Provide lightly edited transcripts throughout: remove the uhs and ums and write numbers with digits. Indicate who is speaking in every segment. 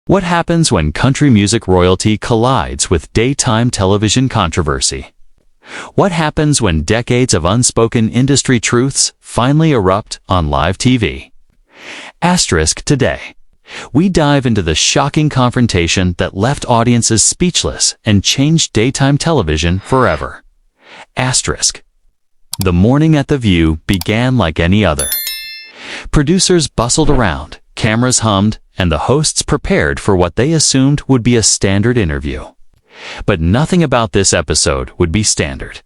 Speaker 1: What happens when country music royalty collides with daytime television controversy? What happens when decades of unspoken industry truths finally erupt on live TV? Asterisk today. We dive into the shocking confrontation that left audiences speechless and changed daytime television forever. Asterisk. The morning at The View began like any other. Producers bustled around, cameras hummed, and the hosts prepared for what they assumed would be a standard interview. But nothing about this episode would be standard.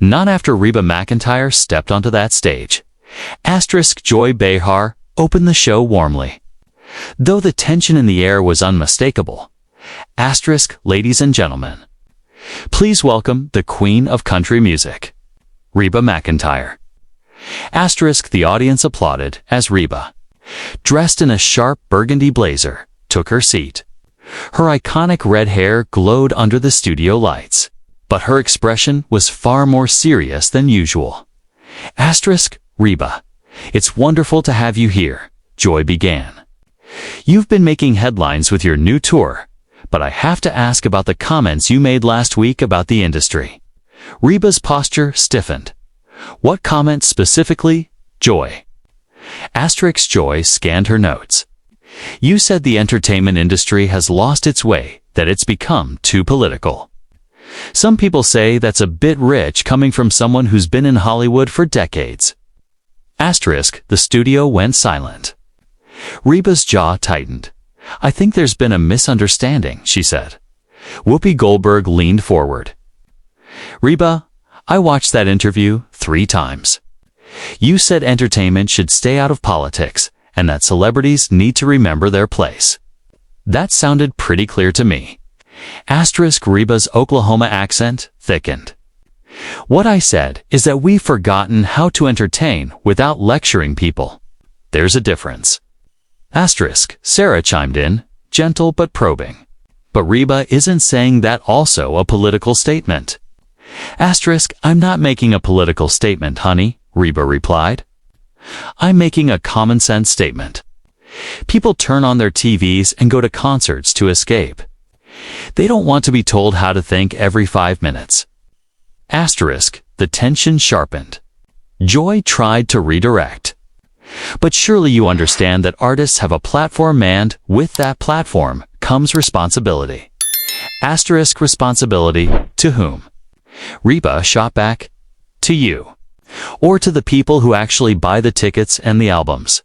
Speaker 1: Not after Reba McEntire stepped onto that stage. Asterisk Joy Behar opened the show warmly. Though the tension in the air was unmistakable. Asterisk, ladies and gentlemen. Please welcome the Queen of Country Music, Reba McEntire. Asterisk, the audience applauded as Reba, dressed in a sharp burgundy blazer, took her seat. Her iconic red hair glowed under the studio lights, but her expression was far more serious than usual. Asterisk, Reba, it's wonderful to have you here, Joy began. You've been making headlines with your new tour, but I have to ask about the comments you made last week about the industry. Reba's posture stiffened. What comment specifically, Joy? Asterisk Joy scanned her notes. You said the entertainment industry has lost its way, that it's become too political. Some people say that's a bit rich coming from someone who's been in Hollywood for decades. Asterisk, the studio went silent. Reba's jaw tightened. I think there's been a misunderstanding, she said. Whoopi Goldberg leaned forward. Reba, I watched that interview 3 times. You said entertainment should stay out of politics and that celebrities need to remember their place. That sounded pretty clear to me. Asterisk Reba's Oklahoma accent thickened. What I said is that we've forgotten how to entertain without lecturing people. There's a difference. Asterisk, Sarah chimed in, gentle but probing. But Reba isn't saying that also a political statement. Asterisk, I'm not making a political statement, honey, Reba replied. I'm making a common-sense statement. People turn on their TVs and go to concerts to escape. They don't want to be told how to think every 5 minutes. Asterisk, the tension sharpened. Joy tried to redirect. But surely you understand that artists have a platform and, with that platform, comes responsibility. Asterisk, responsibility to whom? Reba shot back. To you. Or to the people who actually buy the tickets and the albums.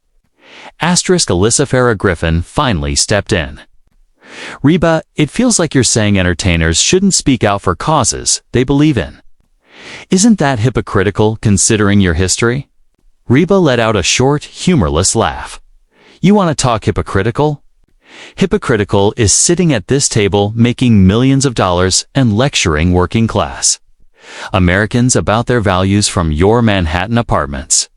Speaker 1: Asterisk, Alyssa Farah Griffin finally stepped in. Reba, it feels like you're saying entertainers shouldn't speak out for causes they believe in. Isn't that hypocritical considering your history? Reba let out a short, humorless laugh. You want to talk hypocritical? Hypocritical is sitting at this table making millions of dollars and lecturing working class Americans about their values from your Manhattan apartments.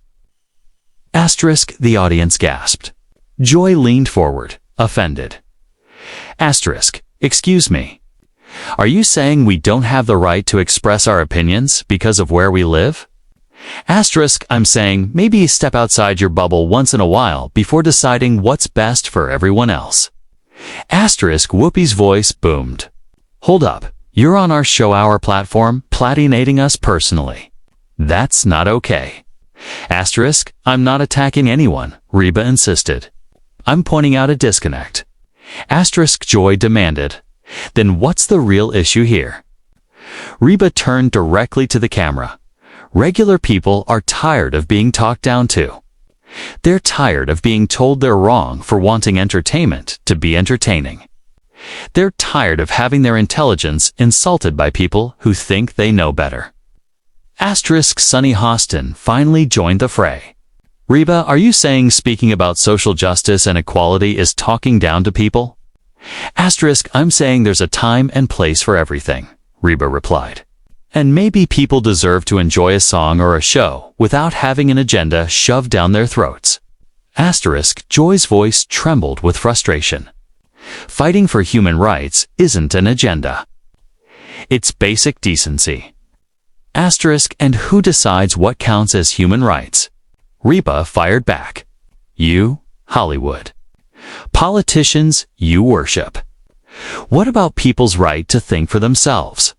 Speaker 1: Asterisk, the audience gasped. Joy leaned forward, offended. Asterisk, excuse me. Are you saying we don't have the right to express our opinions because of where we live? Asterisk, I'm saying maybe step outside your bubble once in a while before deciding what's best for everyone else. Asterisk, Whoopi's voice boomed. Hold up, you're on our show hour platform, platinating us personally. That's not okay. Asterisk, I'm not attacking anyone, Reba insisted. I'm pointing out a disconnect. Asterisk, Joy demanded. Then what's the real issue here? Reba turned directly to the camera. Regular people are tired of being talked down to. They're tired of being told they're wrong for wanting entertainment to be entertaining. They're tired of having their intelligence insulted by people who think they know better. Asterisk, Sunny Hostin finally joined the fray. Reba, are you saying speaking about social justice and equality is talking down to people? Asterisk, I'm saying there's a time and place for everything, Reba replied. And maybe people deserve to enjoy a song or a show without having an agenda shoved down their throats. Asterisk, Joy's voice trembled with frustration. Fighting for human rights isn't an agenda. It's basic decency. Asterisk, and who decides what counts as human rights? Reba fired back. You, Hollywood. Politicians you worship. What about people's right to think for themselves?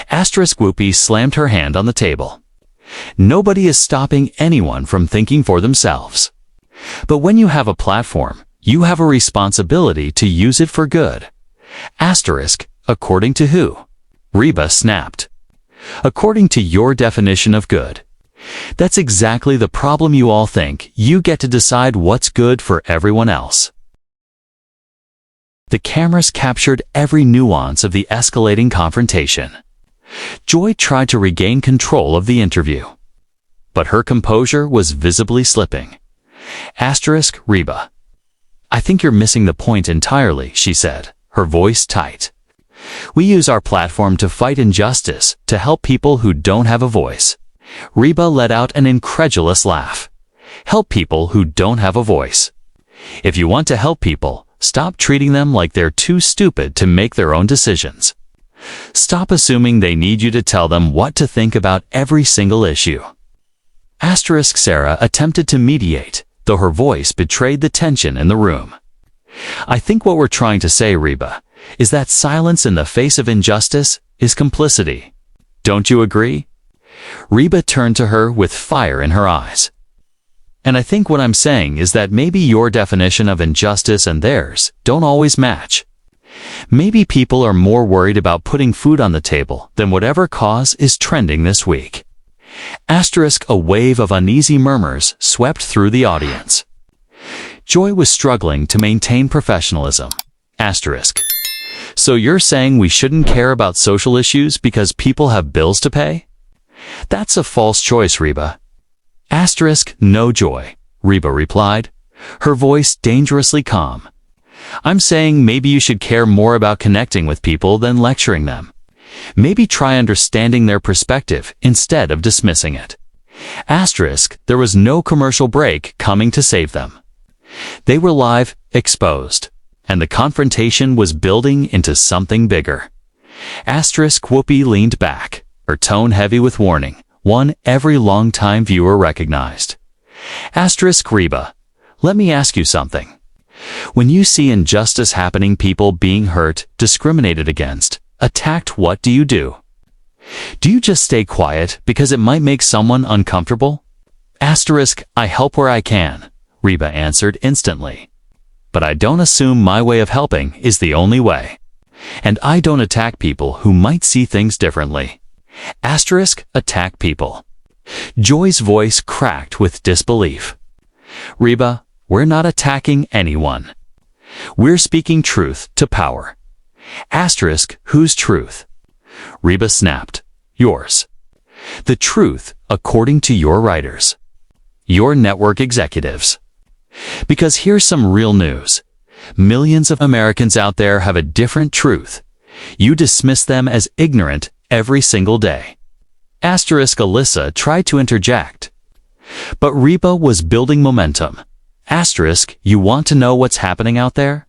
Speaker 1: Asterisk Whoopi slammed her hand on the table. Nobody is stopping anyone from thinking for themselves. But when you have a platform, you have a responsibility to use it for good. Asterisk, according to who? Reba snapped. According to your definition of good. That's exactly the problem. You all think you get to decide what's good for everyone else. The cameras captured every nuance of the escalating confrontation. Joy tried to regain control of the interview, but her composure was visibly slipping. Asterisk Reba. I think you're missing the point entirely, she said, her voice tight. We use our platform to fight injustice, to help people who don't have a voice. Reba let out an incredulous laugh. Help people who don't have a voice. If you want to help people, stop treating them like they're too stupid to make their own decisions. Stop assuming they need you to tell them what to think about every single issue. Asterisk Sarah attempted to mediate, though her voice betrayed the tension in the room. I think what we're trying to say, Reba, is that silence in the face of injustice is complicity. Don't you agree? Reba turned to her with fire in her eyes. And I think what I'm saying is that maybe your definition of injustice and theirs don't always match. Maybe people are more worried about putting food on the table than whatever cause is trending this week. Asterisk a wave of uneasy murmurs swept through the audience. Joy was struggling to maintain professionalism. Asterisk. So you're saying we shouldn't care about social issues because people have bills to pay? That's a false choice, Reba. Asterisk no, Joy, Reba replied, her voice dangerously calm. I'm saying maybe you should care more about connecting with people than lecturing them. Maybe try understanding their perspective instead of dismissing it. Asterisk, there was no commercial break coming to save them. They were live, exposed, and the confrontation was building into something bigger. Asterisk Whoopi leaned back, her tone heavy with warning, one every long-time viewer recognized. Asterisk Reba, let me ask you something. When you see injustice happening, people being hurt, discriminated against, attacked, what do you do? Do you just stay quiet because it might make someone uncomfortable? Asterisk, I help where I can, Reba answered instantly. But I don't assume my way of helping is the only way. And I don't attack people who might see things differently. Asterisk, attack people. Joy's voice cracked with disbelief. Reba, we're not attacking anyone. We're speaking truth to power. Asterisk, whose truth? Reba snapped. Yours. The truth according to your writers. Your network executives. Because here's some real news. Millions of Americans out there have a different truth. You dismiss them as ignorant every single day. Asterisk Alyssa tried to interject. But Reba was building momentum. Asterisk, you want to know what's happening out there?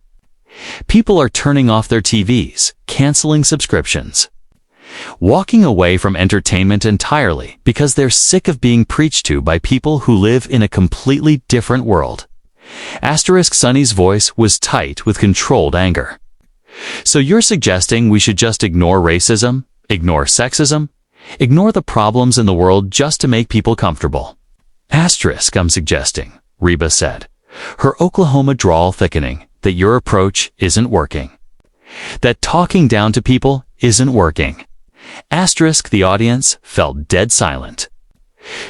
Speaker 1: People are turning off their TVs, canceling subscriptions, walking away from entertainment entirely because they're sick of being preached to by people who live in a completely different world. Asterisk Sunny's voice was tight with controlled anger. So you're suggesting we should just ignore racism, ignore sexism, ignore the problems in the world just to make people comfortable? Asterisk, I'm suggesting, Reba said, her Oklahoma drawl thickening, that your approach isn't working. That talking down to people isn't working. Asterisk, the audience felt dead silent.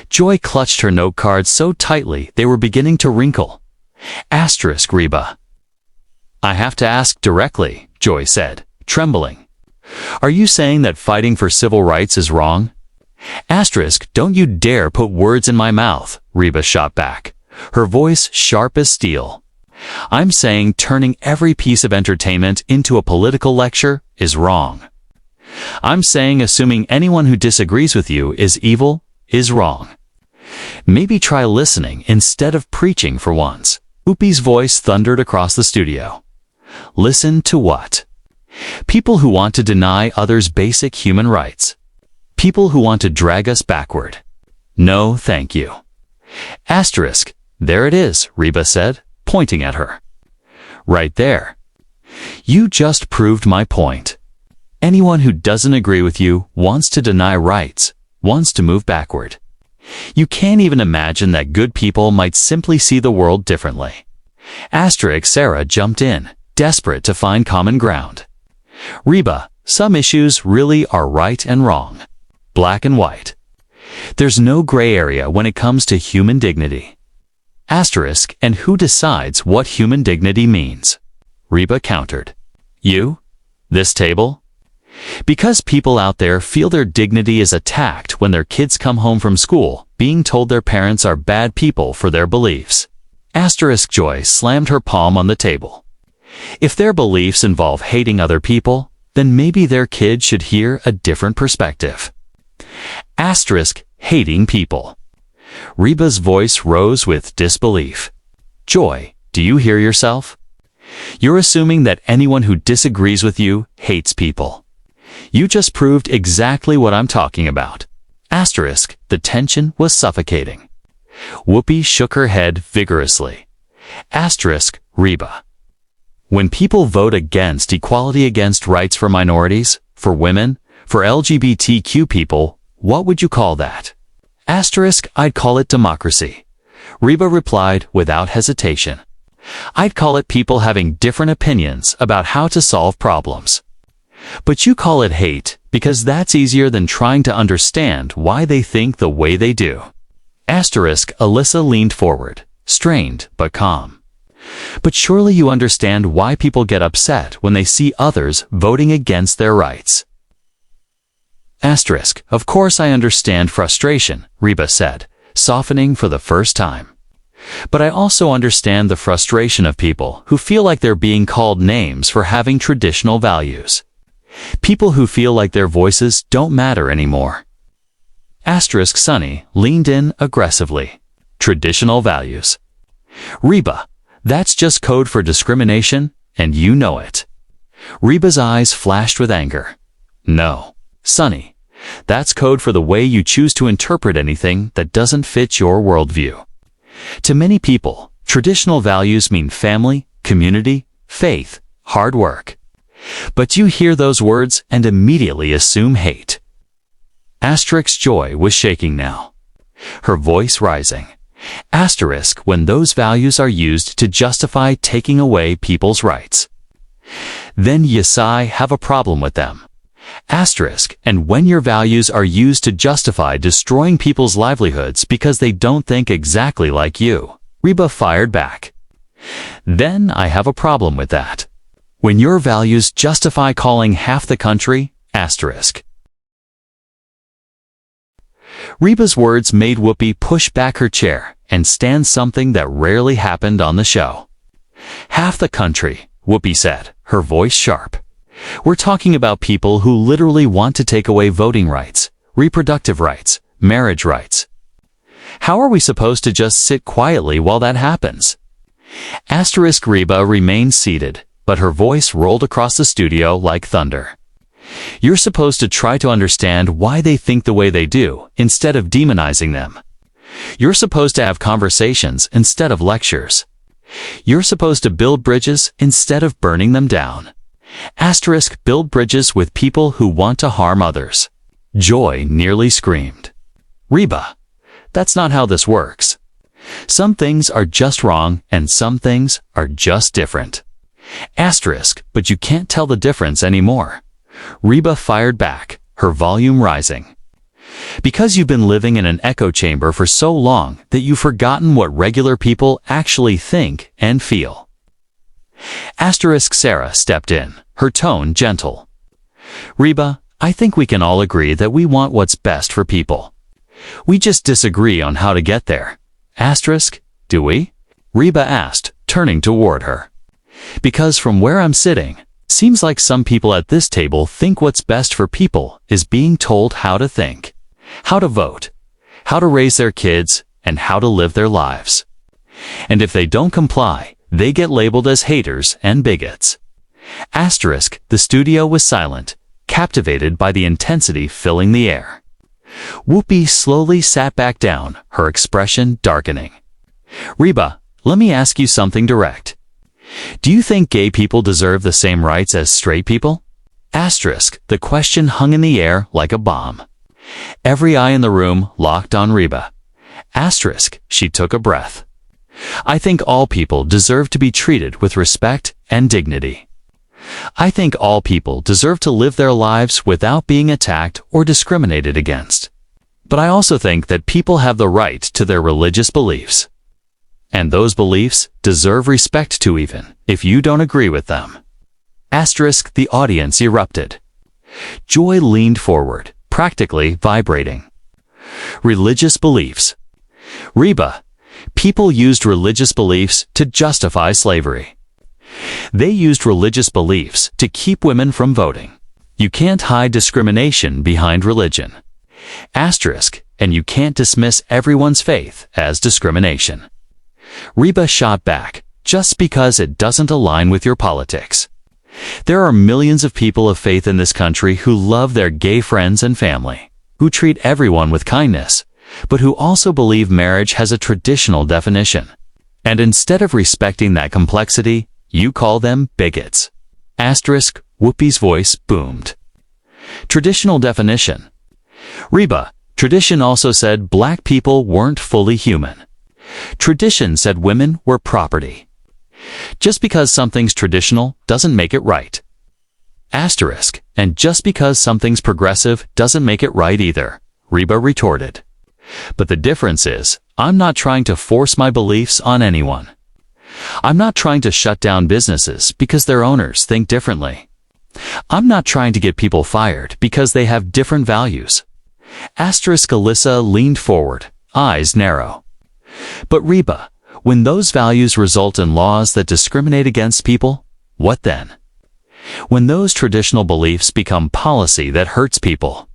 Speaker 1: Joy clutched her note cards so tightly they were beginning to wrinkle. Asterisk Reba. I have to ask directly, Joy said, trembling. Are you saying that fighting for civil rights is wrong? Asterisk, don't you dare put words in my mouth, Reba shot back, her voice sharp as steel. I'm saying turning every piece of entertainment into a political lecture is wrong. I'm saying assuming anyone who disagrees with you is evil is wrong. Maybe try listening instead of preaching for once. Whoopi's voice thundered across the studio. Listen to what? People who want to deny others basic human rights. People who want to drag us backward. No, thank you. Asterisk, there it is, Reba said, pointing at her. Right there. You just proved my point. Anyone who doesn't agree with you wants to deny rights, wants to move backward. You can't even imagine that good people might simply see the world differently. Sarah jumped in, desperate to find common ground. Reba, some issues really are right and wrong. Black and white. There's no gray area when it comes to human dignity. And who decides what human dignity means? Reba countered. You? This table? Because people out there feel their dignity is attacked when their kids come home from school, being told their parents are bad people for their beliefs. Joy slammed her palm on the table. If their beliefs involve hating other people, then maybe their kid should hear a different perspective. Hating people. Reba's voice rose with disbelief. Joy, do you hear yourself? You're assuming that anyone who disagrees with you hates people. You just proved exactly what I'm talking about. The tension was suffocating. Whoopi shook her head vigorously. Reba. When people vote against equality, against rights for minorities, for women, for LGBTQ people, what would you call that? I'd call it democracy. Reba replied without hesitation. I'd call it people having different opinions about how to solve problems. But you call it hate because that's easier than trying to understand why they think the way they do. Alyssa leaned forward, strained but calm. But surely you understand why people get upset when they see others voting against their rights. Of course I understand frustration, Reba said, softening for the first time. But I also understand the frustration of people who feel like they're being called names for having traditional values. People who feel like their voices don't matter anymore. Sunny leaned in aggressively. Traditional values. Reba, that's just code for discrimination, and you know it. Reba's eyes flashed with anger. No, Sunny, that's code for the way you choose to interpret anything that doesn't fit your worldview. To many people, traditional values mean family, community, faith, hard work. But you hear those words and immediately assume hate. Joy was shaking now, her voice rising. When those values are used to justify taking away people's rights. Then I have a problem with them. And when your values are used to justify destroying people's livelihoods because they don't think exactly like you, Reba fired back. Then I have a problem with that. When your values justify calling half the country, Reba's words made Whoopi push back her chair and stand, something that rarely happened on the show. Half the country, Whoopi said, her voice sharp. We're talking about people who literally want to take away voting rights, reproductive rights, marriage rights. How are we supposed to just sit quietly while that happens? Reba remained seated, but her voice rolled across the studio like thunder. You're supposed to try to understand why they think the way they do, instead of demonizing them. You're supposed to have conversations instead of lectures. You're supposed to build bridges instead of burning them down. Build bridges with people who want to harm others. Joy nearly screamed. Reba, that's not how this works. Some things are just wrong and some things are just different. But you can't tell the difference anymore. Reba fired back, her volume rising. Because you've been living in an echo chamber for so long that you've forgotten what regular people actually think and feel. Sarah stepped in, her tone gentle. Reba, I think we can all agree that we want what's best for people. We just disagree on how to get there. Do we? Reba asked, turning toward her. Because from where I'm sitting, seems like some people at this table think what's best for people is being told how to think, how to vote, how to raise their kids, and how to live their lives. And if they don't comply, they get labeled as haters and bigots. The studio was silent, captivated by the intensity filling the air. Whoopi slowly sat back down, her expression darkening. Reba, let me ask you something direct. Do you think gay people deserve the same rights as straight people? Asterisk, the question hung in the air like a bomb. Every eye in the room locked on Reba. Asterisk, she took a breath. I think all people deserve to be treated with respect and dignity. I think all people deserve to live their lives without being attacked or discriminated against. But I also think that people have the right to their religious beliefs. And those beliefs deserve respect too, even if you don't agree with them. Asterisk, the audience erupted. Joy leaned forward, practically vibrating. Religious beliefs. Reba, people used religious beliefs to justify slavery. They used religious beliefs to keep women from voting. You can't hide discrimination behind religion. Asterisk, and you can't dismiss everyone's faith as discrimination. Reba shot back, just because it doesn't align with your politics. There are millions of people of faith in this country who love their gay friends and family, who treat everyone with kindness, but who also believe marriage has a traditional definition. And instead of respecting that complexity, you call them bigots. Asterisk, Whoopi's voice boomed. Traditional definition. Reba, tradition also said black people weren't fully human. Tradition said women were property. Just because something's traditional doesn't make it right. Asterisk, and just because something's progressive doesn't make it right either, Reba retorted. But the difference is, I'm not trying to force my beliefs on anyone. I'm not trying to shut down businesses because their owners think differently. I'm not trying to get people fired because they have different values. Asterisk, Alyssa leaned forward, eyes narrow. But Reba, when those values result in laws that discriminate against people, what then? When those traditional beliefs become policy that hurts people?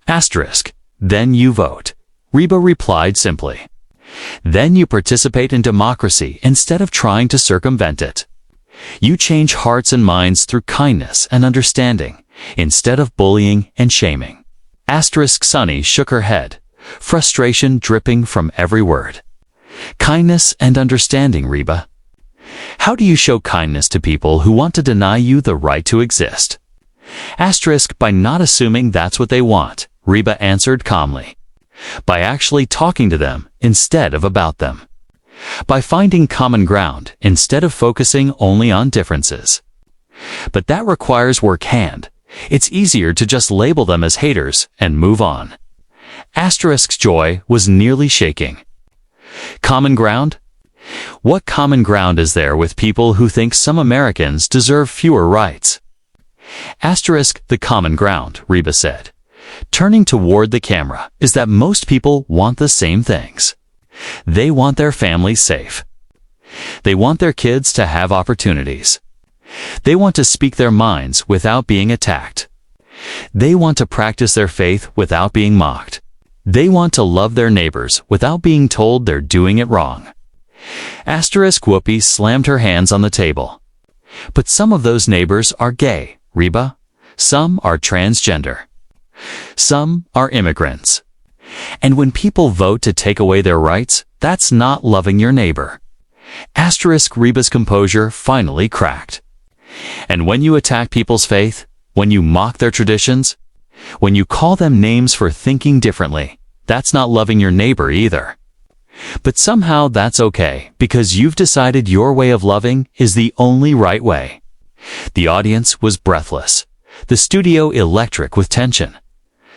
Speaker 1: Asterisk, then you vote. Reba replied simply. Then you participate in democracy instead of trying to circumvent it. You change hearts and minds through kindness and understanding, instead of bullying and shaming. Asterisk, Sunny shook her head, frustration dripping from every word. Kindness and understanding, Reba. How do you show kindness to people who want to deny you the right to exist? Asterisk, by not assuming that's what they want, Reba answered calmly. By actually talking to them instead of about them. By finding common ground instead of focusing only on differences. But that requires work hand. It's easier to just label them as haters and move on. Asterisk's joy was nearly shaking. Common ground? What common ground is there with people who think some Americans deserve fewer rights? Asterisk, the common ground, Reba said, turning toward the camera, is that most people want the same things. They want their families safe. They want their kids to have opportunities. They want to speak their minds without being attacked. They want to practice their faith without being mocked. They want to love their neighbors without being told they're doing it wrong. Asterisk, Whoopi slammed her hands on the table. But some of those neighbors are gay, Reba. Some are transgender. Some are immigrants. And when people vote to take away their rights, that's not loving your neighbor. Asterisk, Reba's composure finally cracked. And when you attack people's faith, when you mock their traditions, when you call them names for thinking differently, that's not loving your neighbor either. But somehow that's okay, because you've decided your way of loving is the only right way. The audience was breathless. The studio electric with tension.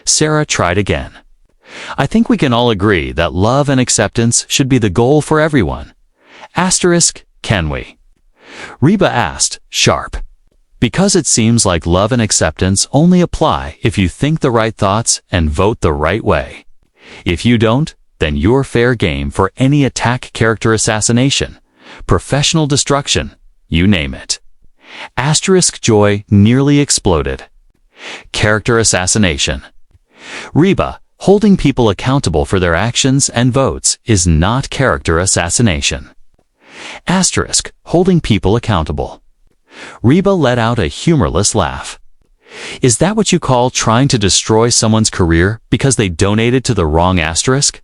Speaker 1: Sarah tried again. I think we can all agree that love and acceptance should be the goal for everyone. Asterisk, can we? Reba asked, sharp. Because it seems like love and acceptance only apply if you think the right thoughts and vote the right way. If you don't, then you're fair game for any attack, character assassination, professional destruction, you name it. Asterisk, joy nearly exploded. Character assassination. Reba, holding people accountable for their actions and votes is not character assassination. Asterisk, holding people accountable. Reba let out a humorless laugh. Is that what you call trying to destroy someone's career because they donated to the wrong asterisk?